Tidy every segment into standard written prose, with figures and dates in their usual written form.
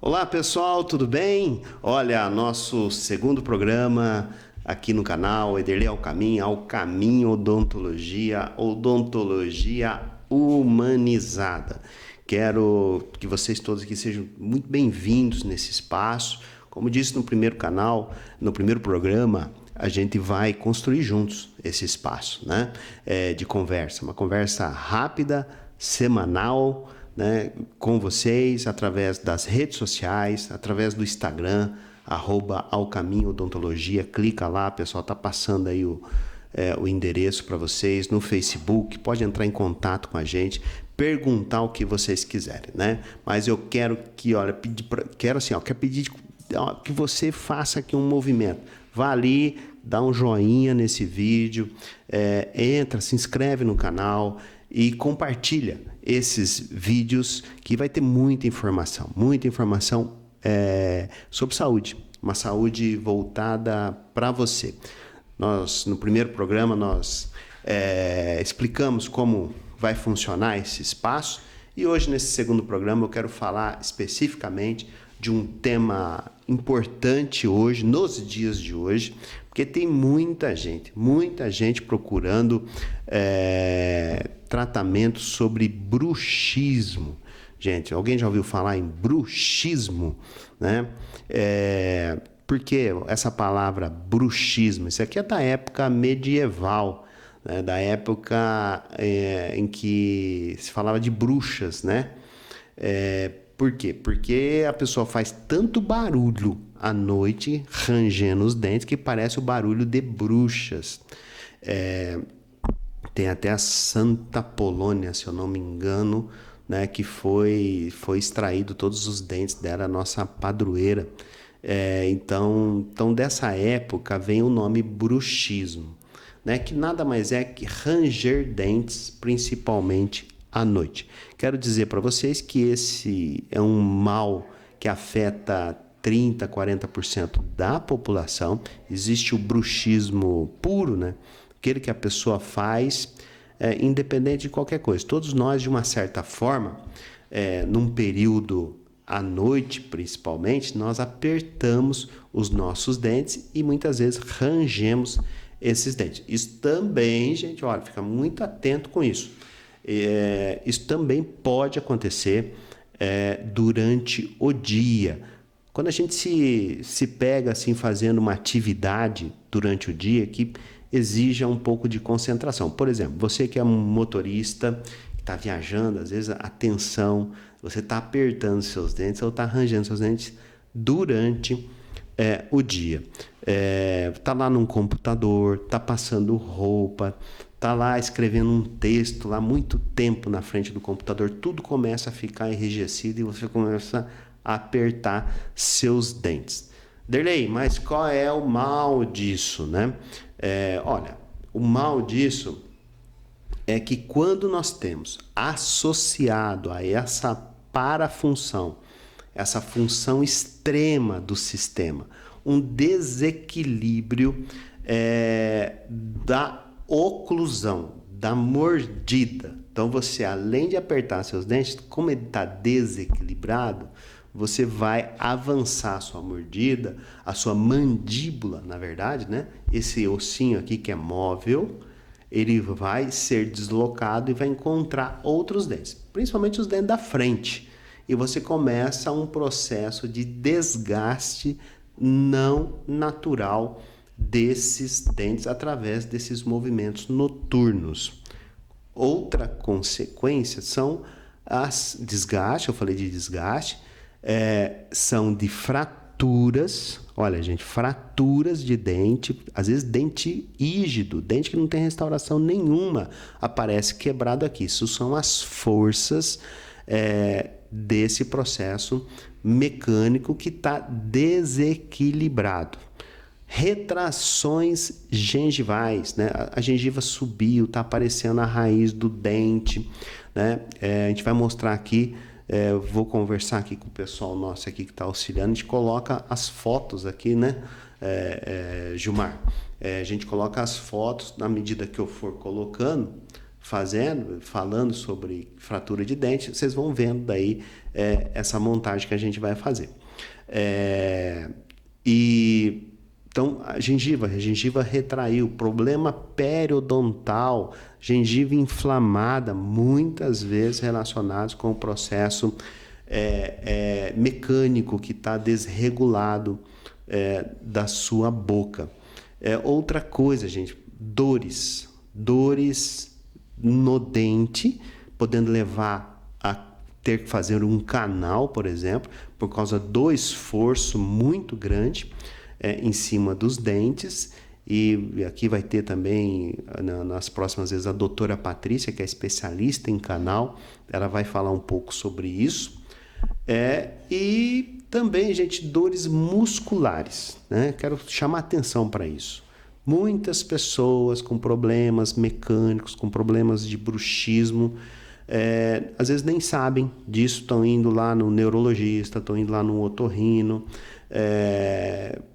Olá pessoal, tudo bem? Olha, nosso segundo programa aqui no canal Ederlei Alcaminho Odontologia, Odontologia Humanizada. Quero que vocês todos aqui sejam muito bem-vindos nesse espaço. Como disse no primeiro canal, no primeiro programa, a gente vai construir juntos esse espaço, né? De conversa, uma conversa rápida, semanal, né, com vocês através das redes sociais, através do Instagram, @alcaminhoodontologia. Clica lá, pessoal, tá passando aí o endereço para vocês. No Facebook, pode entrar em contato com a gente, perguntar o que vocês quiserem, né? Mas eu quero que, olha, quero pedir que você faça aqui um movimento. Vá ali, dá um joinha nesse vídeo, entra, se inscreve no canal e compartilha esses vídeos que vai ter muita informação sobre saúde, uma saúde voltada para você. No primeiro programa, nós explicamos como vai funcionar esse espaço e hoje, nesse segundo programa, eu quero falar especificamente de um tema importante hoje, nos dias de hoje, porque tem muita gente procurando tratamento sobre bruxismo. Gente, alguém já ouviu falar em bruxismo, né? Por que essa palavra bruxismo? Isso aqui é da época medieval, né? Da época em que se falava de bruxas, né? Por quê? Porque a pessoa faz tanto barulho à noite, rangendo os dentes, que parece o barulho de bruxas. Tem até a Santa Polônia, se eu não me engano, né, que foi extraído todos os dentes dela, a nossa padroeira. Então, dessa época vem o nome bruxismo, né, que nada mais é que ranger dentes, principalmente à noite. Quero dizer para vocês que esse é um mal que afeta 30%, 40% da população. Existe o bruxismo puro, né? Aquele que a pessoa faz independente de qualquer coisa. Todos nós, de uma certa forma, num período à noite principalmente, nós apertamos os nossos dentes e muitas vezes rangemos esses dentes. Isso também, gente, olha, fica muito atento com isso. Isso também pode acontecer durante o dia. Quando a gente se pega assim fazendo uma atividade durante o dia que exija um pouco de concentração. Por exemplo, você que é um motorista, que está viajando, às vezes a tensão, você está apertando seus dentes ou está arranjando seus dentes durante o dia. Está lá num computador, está passando roupa, está lá escrevendo um texto lá muito tempo na frente do computador, tudo começa a ficar enrijecido e você começa a apertar seus dentes. Derlei, mas qual é o mal disso, né? Olha, o mal disso é que quando nós temos associado a essa parafunção, essa função extrema do sistema, um desequilíbrio da oclusão, da mordida. Então você, além de apertar seus dentes, como ele está desequilibrado, você vai avançar a sua mordida, a sua mandíbula, na verdade, né? Esse ossinho aqui que é móvel, ele vai ser deslocado e vai encontrar outros dentes, principalmente os dentes da frente. E você começa um processo de desgaste não natural desses dentes através desses movimentos noturnos. Outra consequência são as desgastes, eu falei de desgaste, são de fraturas. Olha, gente, fraturas de dente, às vezes dente rígido, dente que não tem restauração nenhuma, aparece quebrado aqui. Isso são as forças desse processo mecânico que está desequilibrado. Retrações gengivais, né? A gengiva subiu, está aparecendo a raiz do dente, né? A gente vai mostrar aqui. Vou conversar aqui com o pessoal nosso aqui que está auxiliando. A gente coloca as fotos aqui, né, Gilmar? A gente coloca as fotos na medida que eu for colocando, falando sobre fratura de dente, vocês vão vendo daí essa montagem que a gente vai fazer. Então, a gengiva retraiu, problema periodontal, gengiva inflamada, muitas vezes relacionados com o processo mecânico que está desregulado da sua boca. Outra coisa, gente, dores no dente, podendo levar a ter que fazer um canal, por exemplo, por causa do esforço muito grande em cima dos dentes. E aqui vai ter também, nas próximas vezes, a doutora Patrícia, que é especialista em canal, ela vai falar um pouco sobre isso. E também, gente, dores musculares, né? Quero chamar atenção para isso. Muitas pessoas com problemas mecânicos, com problemas de bruxismo, às vezes nem sabem disso, estão indo lá no neurologista, estão indo lá no otorrino,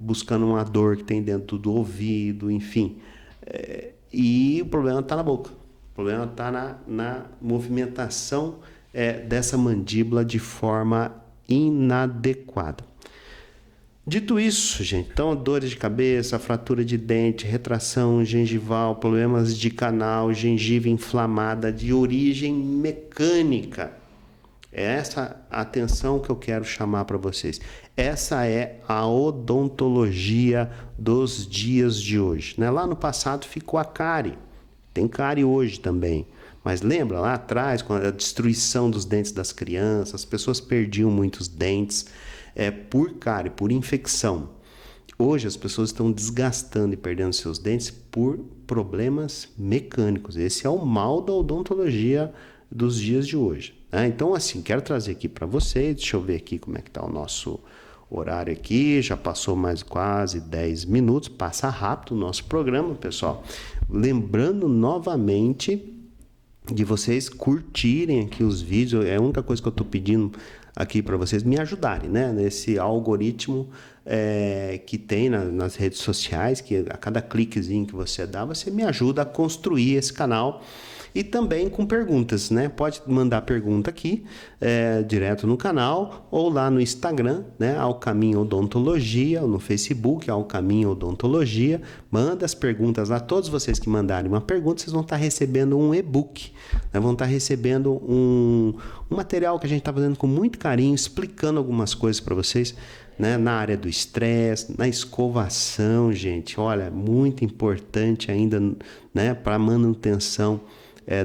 buscando uma dor que tem dentro do ouvido, enfim. E o problema está na boca, o problema está na movimentação dessa mandíbula de forma inadequada. Dito isso, gente, então dores de cabeça, fratura de dente, retração gengival, problemas de canal, gengiva inflamada de origem mecânica. É essa a atenção que eu quero chamar para vocês. Essa é a odontologia dos dias de hoje, né? Lá no passado ficou a cárie, tem cárie hoje também. Mas lembra lá atrás, com a destruição dos dentes das crianças, as pessoas perdiam muitos dentes por cárie, por infecção. Hoje as pessoas estão desgastando e perdendo seus dentes por problemas mecânicos. Esse é o mal da odontologia dos dias de hoje, né? Então, assim, quero trazer aqui para vocês, deixa eu ver aqui como é que está o nosso horário aqui, já passou mais quase 10 minutos, passa rápido o nosso programa, pessoal. Lembrando novamente de vocês curtirem aqui os vídeos, é a única coisa que eu estou pedindo aqui para vocês me ajudarem, né? Nesse algoritmo que tem nas redes sociais, que a cada cliquezinho que você dá, você me ajuda a construir esse canal. E também com perguntas, né? Pode mandar pergunta aqui, direto no canal, ou lá no Instagram, né? Ao Caminho Odontologia, ou no Facebook, Ao Caminho Odontologia. Manda as perguntas lá. Todos vocês que mandarem uma pergunta, vocês vão estar recebendo um e-book, né? Vão estar recebendo um material que a gente está fazendo com muito carinho, explicando algumas coisas para vocês, né? Na área do estresse, na escovação, gente. Olha, muito importante ainda, né? Para manutenção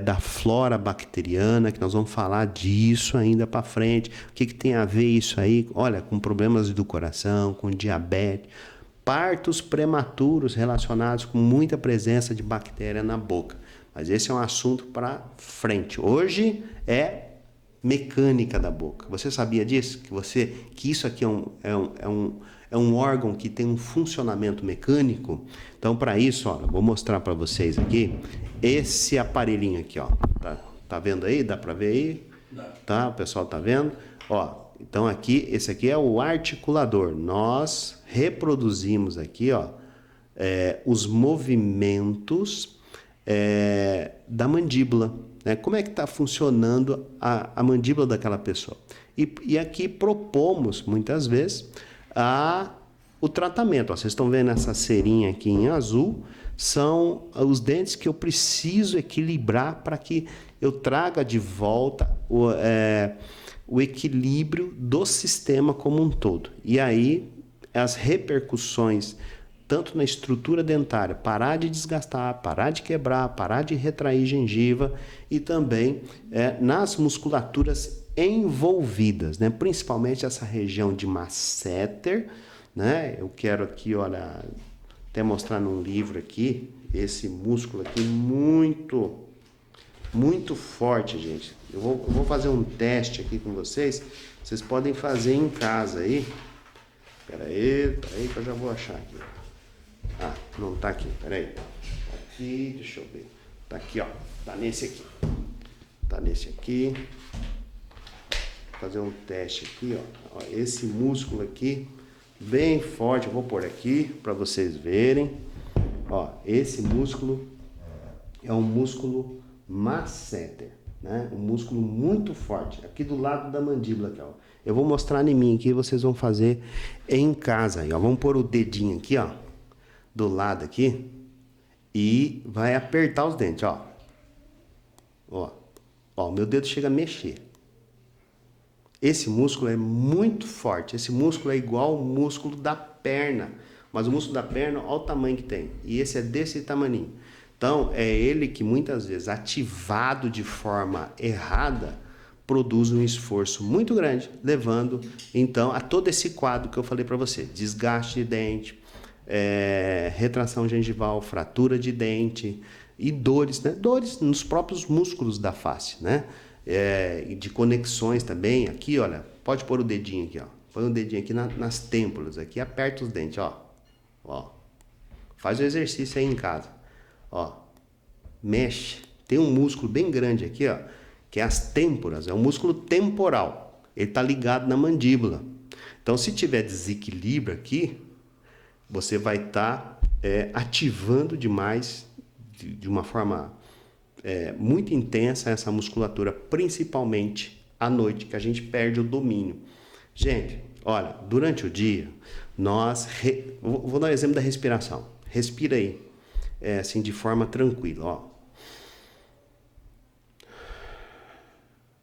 da flora bacteriana, que nós vamos falar disso ainda para frente. O que tem a ver isso aí? Olha, com problemas do coração, com diabetes, partos prematuros relacionados com muita presença de bactéria na boca. Mas esse é um assunto para frente. Hoje é mecânica da boca. Você sabia disso? Que isso aqui é um órgão que tem um funcionamento mecânico? Então, para isso, ó, eu vou mostrar para vocês aqui esse aparelhinho aqui, ó. Tá vendo aí? Dá para ver aí? Tá? O pessoal tá vendo? Ó, então aqui, esse aqui é o articulador. Nós reproduzimos aqui, ó, os movimentos da mandíbula, né? Como é que está funcionando a mandíbula daquela pessoa? E aqui propomos, muitas vezes, o tratamento. Ó, vocês estão vendo essa cerinha aqui em azul? São os dentes que eu preciso equilibrar para que eu traga de volta o equilíbrio do sistema como um todo. E aí, as repercussões, tanto na estrutura dentária, parar de desgastar, parar de quebrar, parar de retrair gengiva, e também nas musculaturas envolvidas, né? Principalmente essa região de masseter, né? Eu quero aqui, olha, até mostrar num livro aqui, esse músculo aqui muito, muito forte, gente. Eu vou fazer um teste aqui com vocês, vocês podem fazer em casa aí. Pera aí que eu já vou achar aqui. Ah, não tá aqui, peraí. Tá aqui, deixa eu ver. Tá aqui, ó. Tá nesse aqui. Tá nesse aqui. Vou fazer um teste aqui, ó. Esse músculo aqui, bem forte. Eu vou pôr aqui para vocês verem. Ó, esse músculo é um músculo masseter, né? Um músculo muito forte, aqui do lado da mandíbula, aqui, ó. Eu vou mostrar em mim aqui, vocês vão fazer em casa, aí, ó. Vamos pôr o dedinho aqui, ó, do lado aqui, e vai apertar os dentes, ó. Ó, ó, meu dedo chega a mexer. Esse músculo é muito forte, esse músculo é igual ao músculo da perna, mas o músculo da perna, olha o tamanho que tem, e esse é desse tamaninho. Então, é ele que muitas vezes, ativado de forma errada, produz um esforço muito grande, levando, então, a todo esse quadro que eu falei para você. Desgaste de dente, retração gengival, fratura de dente e dores, né? Dores nos próprios músculos da face, né? E de conexões também. Aqui, olha, pode pôr o dedinho aqui, ó. Põe o dedinho aqui nas têmporas, aqui, aperta os dentes, ó. Ó. Faz o exercício aí em casa. Ó, mexe. Tem um músculo bem grande aqui, ó, que é as têmporas, é um músculo temporal. Ele está ligado na mandíbula. Então, se tiver desequilíbrio aqui, você vai estar ativando demais, de uma forma muito intensa, essa musculatura, principalmente à noite, que a gente perde o domínio. Gente, olha, durante o dia, vou dar um exemplo da respiração. Respira aí. Assim, de forma tranquila, ó.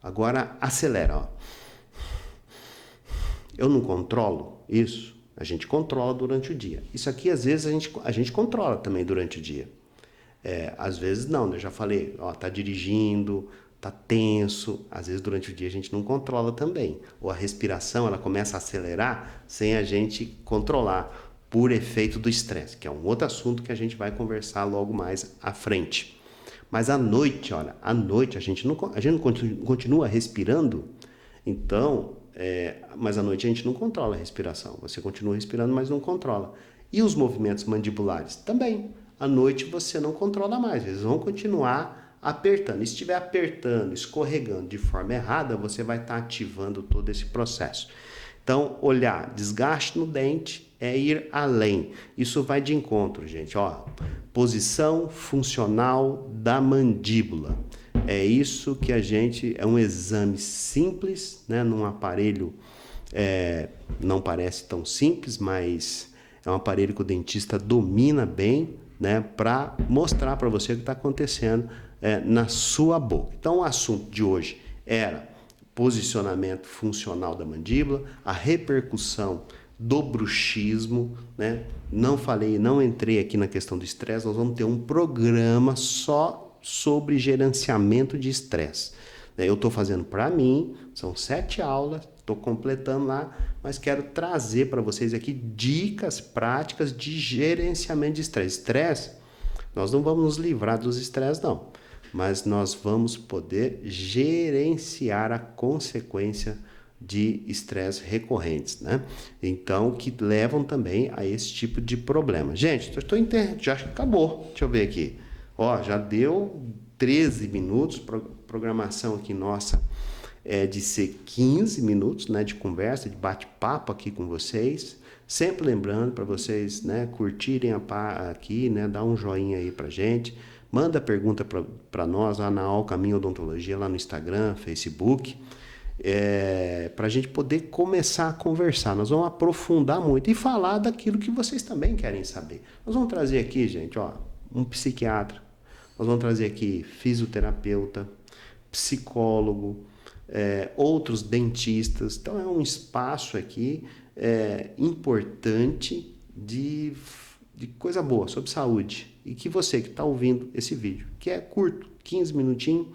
Agora acelera, ó. Eu não controlo isso? A gente controla durante o dia. Isso aqui, às vezes, a gente controla também durante o dia. Às vezes não, né? Eu já falei, ó, tá dirigindo, tá tenso. Às vezes, durante o dia, a gente não controla também. Ou a respiração, ela começa a acelerar sem a gente controlar, por efeito do estresse, que é um outro assunto que a gente vai conversar logo mais à frente. Mas à noite, olha, à noite a gente não continua respirando, então, mas à noite a gente não controla a respiração. Você continua respirando, mas não controla. E os movimentos mandibulares? Também. À noite você não controla mais, eles vão continuar apertando. E se estiver apertando, escorregando de forma errada, você vai estar ativando todo esse processo. Então, olhar desgaste no dente é ir além. Isso vai de encontro, gente. Ó, posição funcional da mandíbula. É isso que é um exame simples, né? Num aparelho, não parece tão simples, mas é um aparelho que o dentista domina bem, né? Para mostrar para você o que está acontecendo na sua boca. Então, o assunto de hoje era posicionamento funcional da mandíbula, a repercussão do bruxismo, né? Não entrei aqui na questão do estresse, nós vamos ter um programa só sobre gerenciamento de estresse. Eu estou fazendo para mim, são 7 aulas, estou completando lá, mas quero trazer para vocês aqui dicas práticas de gerenciamento de estresse. Estresse, nós não vamos nos livrar dos estresses, não. Mas nós vamos poder gerenciar a consequência de estresse recorrentes, né? Então, que levam também a esse tipo de problema. Gente, já acabou. Deixa eu ver aqui. Ó, já deu 13 minutos. Programação aqui nossa é de ser 15 minutos, né, de conversa, de bate-papo aqui com vocês. Sempre lembrando para vocês, né, curtirem aqui, né, dar um joinha aí pra gente. Manda pergunta para nós lá na Ao Caminho Odontologia, lá no Instagram, Facebook, para a gente poder começar a conversar. Nós vamos aprofundar muito e falar daquilo que vocês também querem saber. Nós vamos trazer aqui, gente, ó, um psiquiatra, nós vamos trazer aqui fisioterapeuta, psicólogo, outros dentistas. Então, é um espaço aqui importante de coisa boa, sobre saúde. E que você que está ouvindo esse vídeo, que é curto, 15 minutinhos,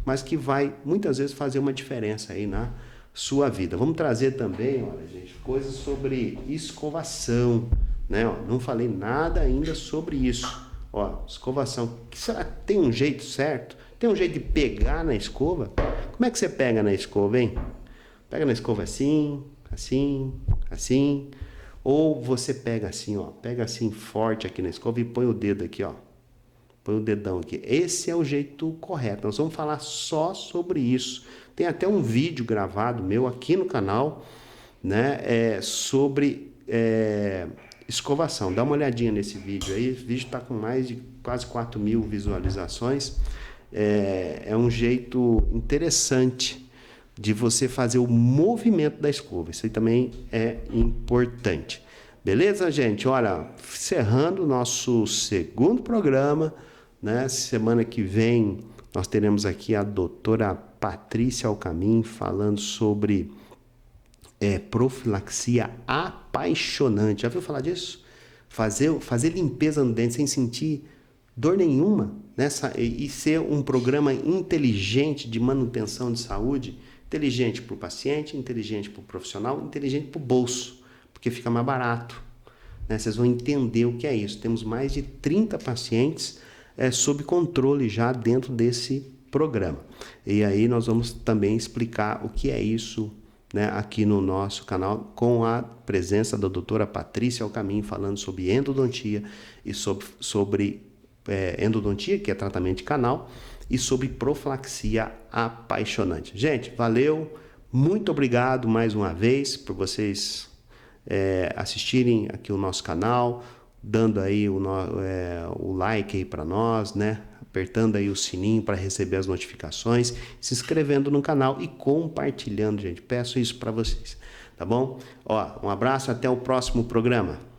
mas que vai muitas vezes fazer uma diferença aí na sua vida. Vamos trazer também, olha, gente, coisas sobre escovação, né? Ó, não falei nada ainda sobre isso. Ó, escovação. Será que tem um jeito certo? Tem um jeito de pegar na escova? Como é que você pega na escova, hein? Pega na escova assim, assim, assim. Ou você pega assim, ó, pega assim forte aqui na escova e põe o dedo aqui, ó. Põe o dedão aqui. Esse é o jeito correto. Nós vamos falar só sobre isso. Tem até um vídeo gravado meu aqui no canal, né, sobre escovação. Dá uma olhadinha nesse vídeo aí. O vídeo está com mais de quase 4.000 visualizações. é um jeito interessante de você fazer o movimento da escova. Isso aí também é importante. Beleza, gente? Olha, encerrando o nosso segundo programa, né? Semana que vem nós teremos aqui a doutora Patrícia Alcamin falando sobre profilaxia apaixonante. Já ouviu falar disso? Fazer limpeza no dente sem sentir dor nenhuma, né? E ser um programa inteligente de manutenção de saúde, inteligente para o paciente, inteligente para o profissional, inteligente para o bolso, porque fica mais barato, né? Vocês vão entender o que é isso. Temos mais de 30 pacientes sob controle já dentro desse programa. E aí nós vamos também explicar o que é isso, né, aqui no nosso canal, com a presença da doutora Patrícia Alcamin, falando sobre endodontia e sobre endodontia, que é tratamento de canal, e sobre profilaxia apaixonante. Gente, valeu, muito obrigado mais uma vez por vocês assistirem aqui o nosso canal, dando aí o like aí para nós, né? Apertando aí o sininho para receber as notificações, se inscrevendo no canal e compartilhando, gente. Peço isso para vocês, tá bom? Ó, um abraço, até o próximo programa.